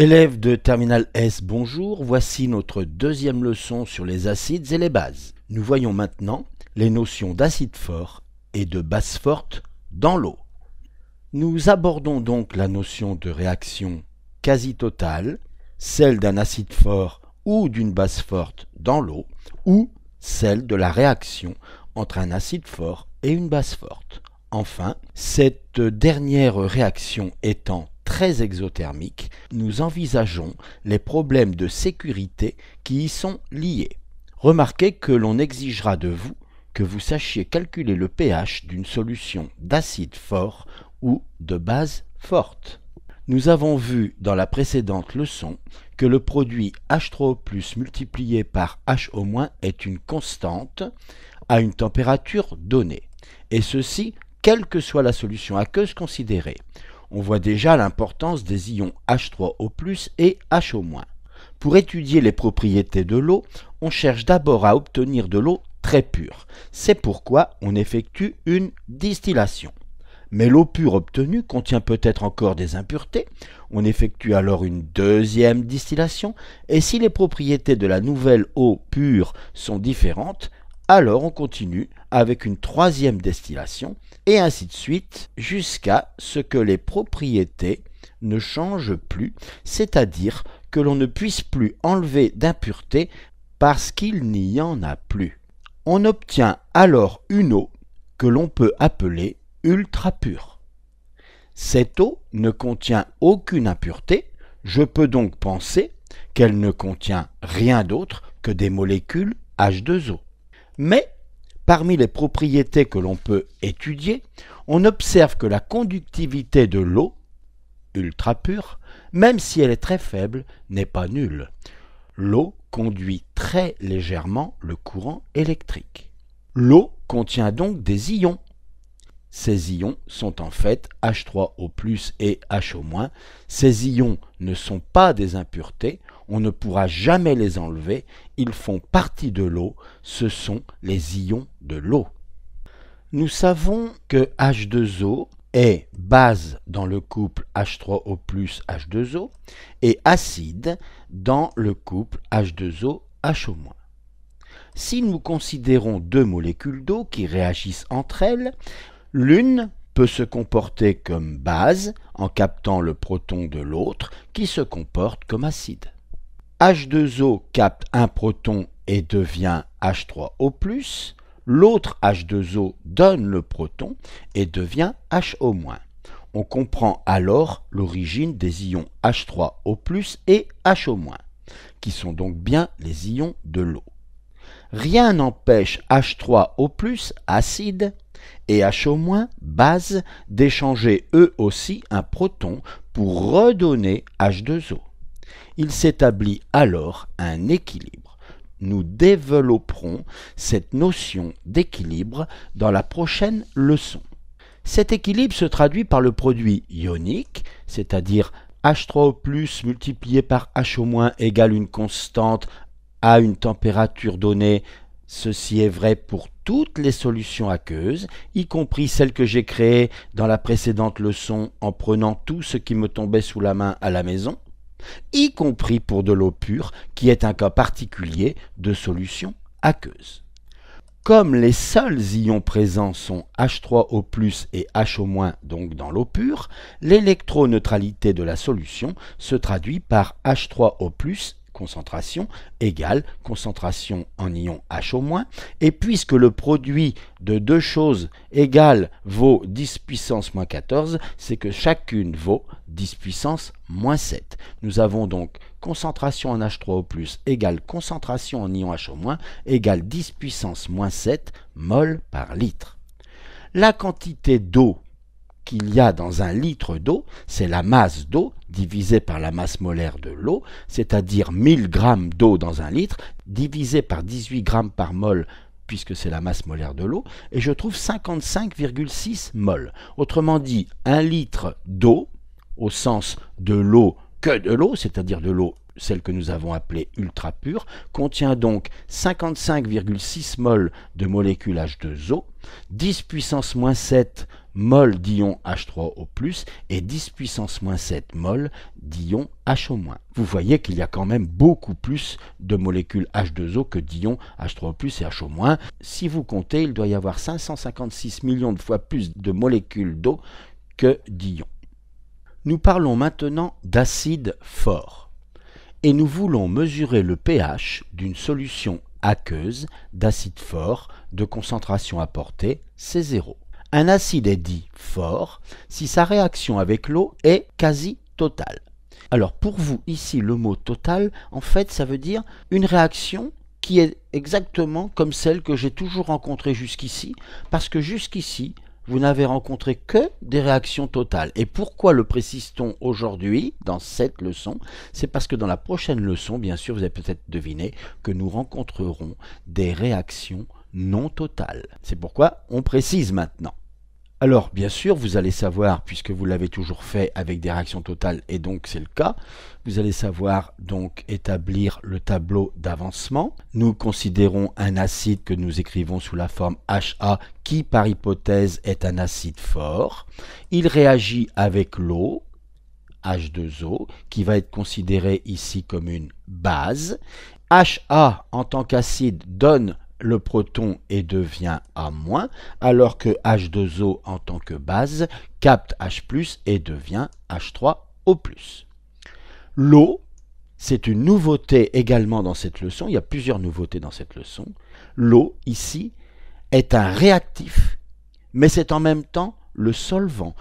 Élèves de Terminal S, bonjour, voici notre deuxième leçon sur les acides et les bases. Nous voyons maintenant les notions d'acide fort et de base forte dans l'eau. Nous abordons donc la notion de réaction quasi totale, celle d'un acide fort ou d'une base forte dans l'eau, ou celle de la réaction entre un acide fort et une base forte. Enfin, cette dernière réaction étant très exothermique, nous envisageons les problèmes de sécurité qui y sont liés. Remarquez que l'on exigera de vous que vous sachiez calculer le pH d'une solution d'acide fort ou de base forte. Nous avons vu dans la précédente leçon que le produit H3O+ multiplié par HO- est une constante à une température donnée, et ceci quelle que soit la solution aqueuse considérée. On voit déjà l'importance des ions H3O+ et HO-. Pour étudier les propriétés de l'eau, on cherche d'abord à obtenir de l'eau très pure. C'est pourquoi on effectue une distillation. Mais l'eau pure obtenue contient peut-être encore des impuretés. On effectue alors une deuxième distillation. Et si les propriétés de la nouvelle eau pure sont différentes, alors on continue avec une troisième distillation, et ainsi de suite, jusqu'à ce que les propriétés ne changent plus, c'est-à-dire que l'on ne puisse plus enlever d'impuretés parce qu'il n'y en a plus. On obtient alors une eau que l'on peut appeler ultra pure. Cette eau ne contient aucune impureté, je peux donc penser qu'elle ne contient rien d'autre que des molécules H2O. Mais, parmi les propriétés que l'on peut étudier, on observe que la conductivité de l'eau, ultra pure, même si elle est très faible, n'est pas nulle. L'eau conduit très légèrement le courant électrique. L'eau contient donc des ions. Ces ions sont en fait H3O+ et HO-. Ces ions ne sont pas des impuretés, on ne pourra jamais les enlever, ils font partie de l'eau, ce sont les ions de l'eau. Nous savons que H2O est base dans le couple H3O+ H2O et acide dans le couple H2O HO-. Si nous considérons deux molécules d'eau qui réagissent entre elles, l'une peut se comporter comme base en captant le proton de l'autre qui se comporte comme acide. H2O capte un proton et devient H3O+, l'autre H2O donne le proton et devient HO-. On comprend alors l'origine des ions H3O+ et HO-, qui sont donc bien les ions de l'eau. Rien n'empêche H3O+, acide, et HO- base, d'échanger eux aussi un proton pour redonner H2O. Il s'établit alors un équilibre. Nous développerons cette notion d'équilibre dans la prochaine leçon. Cet équilibre se traduit par le produit ionique, c'est-à-dire H3O+ multiplié par HO- égale une constante à une température donnée. Ceci est vrai pour toutes les solutions aqueuses, y compris celles que j'ai créées dans la précédente leçon en prenant tout ce qui me tombait sous la main à la maison, y compris pour de l'eau pure, qui est un cas particulier de solution aqueuse. Comme les seuls ions présents sont H3O+ et HO- donc dans l'eau pure, l'électroneutralité de la solution se traduit par H3O+, concentration égale concentration en ion HO-, et puisque le produit de deux choses égales vaut 10 puissance moins 14, c'est que chacune vaut 10 puissance moins 7. Nous avons donc concentration en H3O+ égale concentration en ion HO- égale 10 puissance moins 7 mol par litre. La quantité d'eau qu'il y a dans un litre d'eau, c'est la masse d'eau divisée par la masse molaire de l'eau, c'est-à-dire 1000 grammes d'eau dans un litre, divisé par 18 grammes par mol, puisque c'est la masse molaire de l'eau, et je trouve 55,6 mol. Autrement dit, un litre d'eau, au sens de l'eau que de l'eau, c'est-à-dire de l'eau celle que nous avons appelée ultra pure, contient donc 55,6 mol de molécules H2O, 10 puissance moins 7 mol d'ion H3O+, et 10 puissance moins 7 mol d'ion HO-. Vous voyez qu'il y a quand même beaucoup plus de molécules H2O que d'ions H3O+, et HO-. Si vous comptez, il doit y avoir 556 millions de fois plus de molécules d'eau que d'ions. Nous parlons maintenant d'acide fort. Et nous voulons mesurer le pH d'une solution aqueuse d'acide fort de concentration apportée C0. Un acide est dit fort si sa réaction avec l'eau est quasi totale. Alors pour vous, ici, le mot total, en fait, ça veut dire une réaction qui est exactement comme celle que j'ai toujours rencontrée jusqu'ici, parce que jusqu'ici, vous n'avez rencontré que des réactions totales. Et pourquoi le précise-t-on aujourd'hui dans cette leçon? C'est parce que dans la prochaine leçon, bien sûr, vous avez peut-être deviné que nous rencontrerons des réactions non totales. C'est pourquoi on précise maintenant. Alors, bien sûr, vous allez savoir, puisque vous l'avez toujours fait avec des réactions totales, et donc c'est le cas, vous allez savoir donc établir le tableau d'avancement. Nous considérons un acide que nous écrivons sous la forme HA, qui par hypothèse est un acide fort. Il réagit avec l'eau, H2O, qui va être considéré ici comme une base. HA en tant qu'acide donne le proton et devient A-, alors que H2O en tant que base capte H+, et devient H3O+. L'eau, c'est une nouveauté également dans cette leçon, il y a plusieurs nouveautés dans cette leçon. L'eau, ici, est un réactif, mais c'est en même temps le solvant.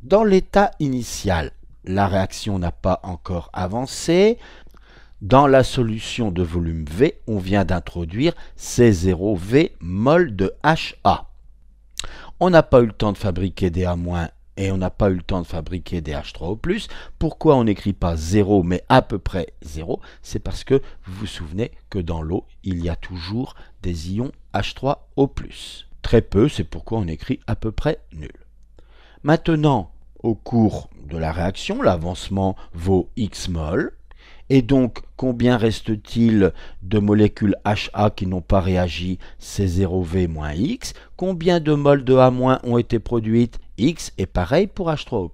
Dans l'état initial, la réaction n'a pas encore avancé. Dans la solution de volume V, on vient d'introduire C0V mol de HA. On n'a pas eu le temps de fabriquer des A- et on n'a pas eu le temps de fabriquer des H3O+. Pourquoi on n'écrit pas 0 mais à peu près 0? C'est parce que vous vous souvenez que dans l'eau, il y a toujours des ions H3O+. Très peu, c'est pourquoi on écrit à peu près nul. Maintenant, au cours de la réaction, l'avancement vaut X mol. Et donc, combien reste-t-il de molécules HA qui n'ont pas réagi? C0V moins X. Combien de moles de A- ont été produites? X, et pareil pour H3O+.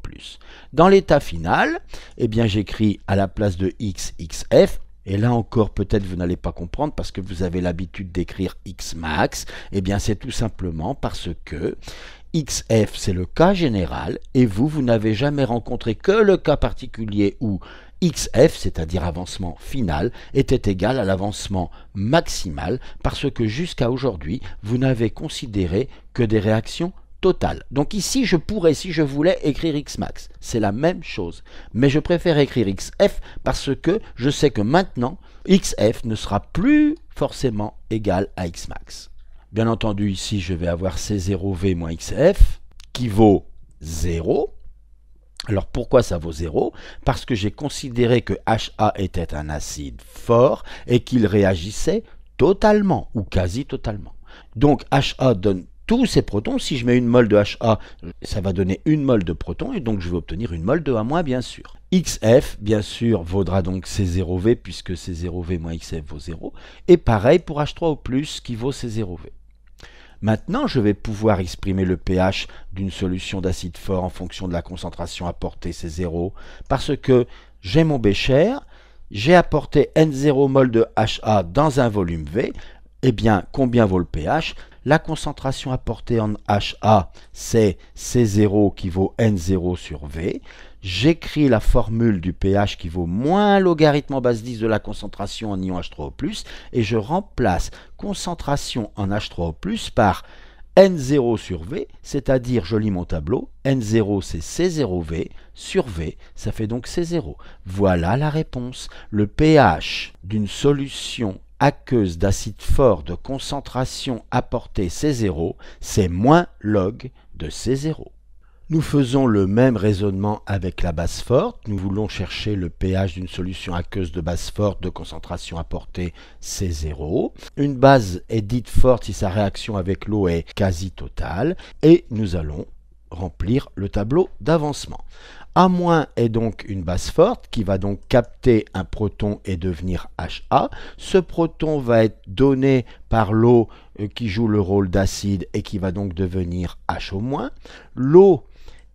Dans l'état final, eh bien j'écris à la place de X, XF. Et là encore, peut-être vous n'allez pas comprendre parce que vous avez l'habitude d'écrire X max. Eh bien, c'est tout simplement parce que XF, c'est le cas général, et vous n'avez jamais rencontré que le cas particulier où XF, c'est-à-dire avancement final, était égal à l'avancement maximal, parce que jusqu'à aujourd'hui, vous n'avez considéré que des réactions totales. Donc ici, je pourrais, si je voulais, écrire Xmax. C'est la même chose. Mais je préfère écrire XF parce que je sais que maintenant, XF ne sera plus forcément égal à Xmax. Bien entendu, ici, je vais avoir C0V moins XF, qui vaut 0. Alors pourquoi ça vaut 0? Parce que j'ai considéré que HA était un acide fort et qu'il réagissait totalement ou quasi totalement. Donc HA donne tous ces protons. Si je mets une mol de HA, ça va donner une mol de protons et donc je vais obtenir une mol de A- bien sûr. XF, bien sûr, vaudra donc C0V puisque C0V moins XF vaut 0. Et pareil pour H3O+, qui vaut C0V. Maintenant, je vais pouvoir exprimer le pH d'une solution d'acide fort en fonction de la concentration apportée, c'est 0, parce que j'ai mon bécher, j'ai apporté N0 mol de HA dans un volume V, eh bien, combien vaut le pH? La concentration apportée en HA, c'est C0 qui vaut N0 sur V. J'écris la formule du pH qui vaut moins logarithme en base 10 de la concentration en ion H3O+, et je remplace concentration en H3O+, par N0 sur V, c'est-à-dire, je lis mon tableau, N0 c'est C0V sur V, ça fait donc C0. Voilà la réponse. Le pH d'une solution aqueuse d'acide fort de concentration apportée C0, c'est moins log de C0. Nous faisons le même raisonnement avec la base forte. Nous voulons chercher le pH d'une solution aqueuse de base forte de concentration apportée C0. Une base est dite forte si sa réaction avec l'eau est quasi totale. Et nous allons remplir le tableau d'avancement. A- est donc une base forte qui va donc capter un proton et devenir Ha. Ce proton va être donné par l'eau qui joue le rôle d'acide et qui va donc devenir HO-. L'eau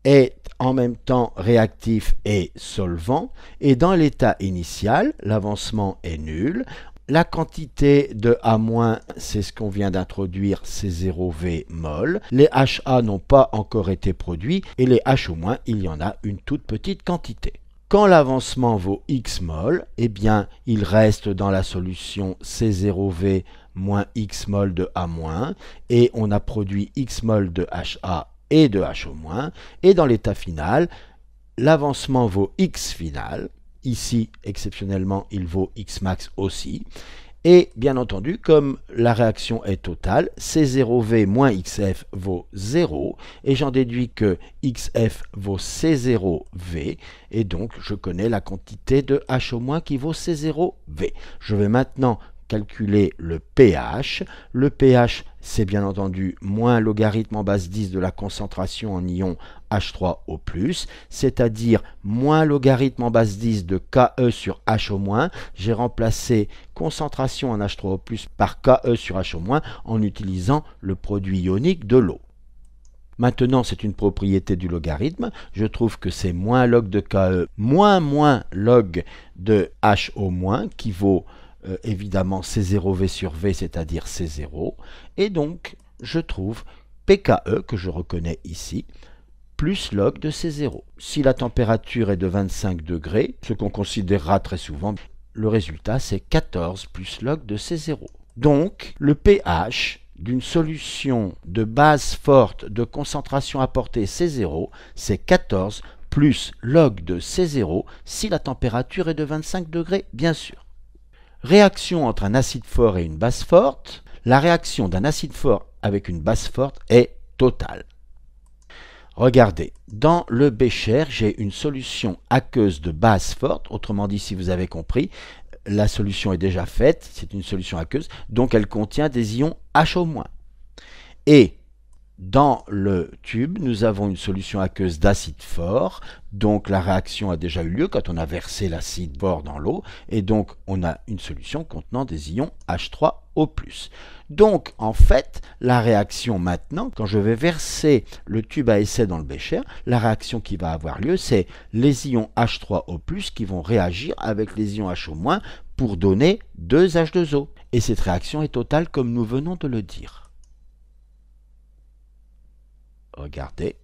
est en même temps réactif et solvant, et dans l'état initial, l'avancement est nul. La quantité de A-, c'est ce qu'on vient d'introduire, c'est 0V mol. Les HA n'ont pas encore été produits, et les HO-, il y en a une toute petite quantité. Quand l'avancement vaut X mol, eh bien, il reste dans la solution C0V moins X mol de A-, et on a produit X mol de HA et de HO-, et dans l'état final, l'avancement vaut X final. Ici, exceptionnellement, il vaut Xmax aussi. Et bien entendu, comme la réaction est totale, C0V moins XF vaut 0. Et j'en déduis que XF vaut C0V. Et donc, je connais la quantité de HO- qui vaut C0V. Je vais maintenant calculer le pH. Le pH, c'est bien entendu moins logarithme en base 10 de la concentration en ion H3O+, c'est-à-dire moins logarithme en base 10 de Ke sur HO-. J'ai remplacé concentration en H3O+, par Ke sur HO- en utilisant le produit ionique de l'eau. Maintenant, c'est une propriété du logarithme. Je trouve que c'est moins log de Ke moins log de HO- qui vaut évidemment C0V sur V, c'est-à-dire C0. Et donc, je trouve pKe, que je reconnais ici, plus log de C0. Si la température est de 25 degrés, ce qu'on considérera très souvent, le résultat c'est 14 plus log de C0. Donc, le pH d'une solution de base forte de concentration apportée C0, c'est 14 plus log de C0 si la température est de 25 degrés, bien sûr. Réaction entre un acide fort et une base forte. La réaction d'un acide fort avec une base forte est totale. Regardez, dans le bécher, j'ai une solution aqueuse de base forte. Autrement dit, si vous avez compris, la solution est déjà faite, c'est une solution aqueuse, donc elle contient des ions HO-. Et dans le tube, nous avons une solution aqueuse d'acide fort, donc la réaction a déjà eu lieu quand on a versé l'acide fort dans l'eau, et donc on a une solution contenant des ions H3O+. Donc en fait, la réaction maintenant, quand je vais verser le tube à essai dans le bécher, la réaction qui va avoir lieu, c'est les ions H3O+, qui vont réagir avec les ions HO- pour donner 2H2O. Et cette réaction est totale comme nous venons de le dire. Regardez,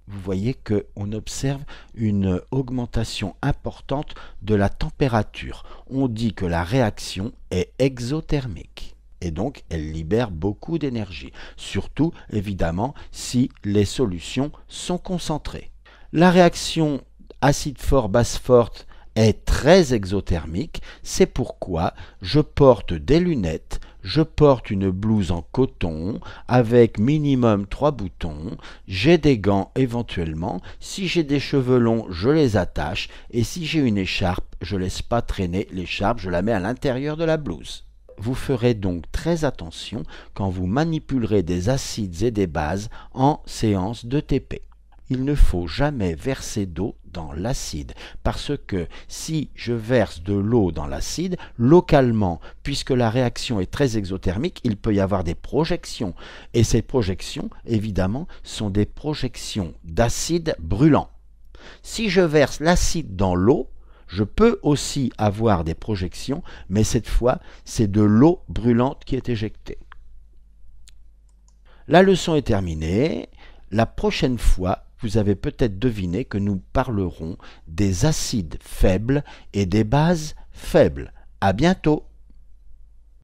vous voyez qu'on observe une augmentation importante de la température. On dit que la réaction est exothermique et donc elle libère beaucoup d'énergie, surtout évidemment si les solutions sont concentrées. La réaction acide fort, base forte est très exothermique, c'est pourquoi je porte des lunettes, je porte une blouse en coton avec minimum 3 boutons, j'ai des gants éventuellement, si j'ai des cheveux longs, je les attache, et si j'ai une écharpe, je ne laisse pas traîner l'écharpe, je la mets à l'intérieur de la blouse. Vous ferez donc très attention quand vous manipulerez des acides et des bases en séance de TP. Il ne faut jamais verser d'eau dans l'acide, parce que si je verse de l'eau dans l'acide, localement, puisque la réaction est très exothermique, il peut y avoir des projections. Et ces projections, évidemment, sont des projections d'acide brûlant. Si je verse l'acide dans l'eau, je peux aussi avoir des projections, mais cette fois, c'est de l'eau brûlante qui est éjectée. La leçon est terminée. La prochaine fois, vous avez peut-être deviné que nous parlerons des acides faibles et des bases faibles. À bientôt!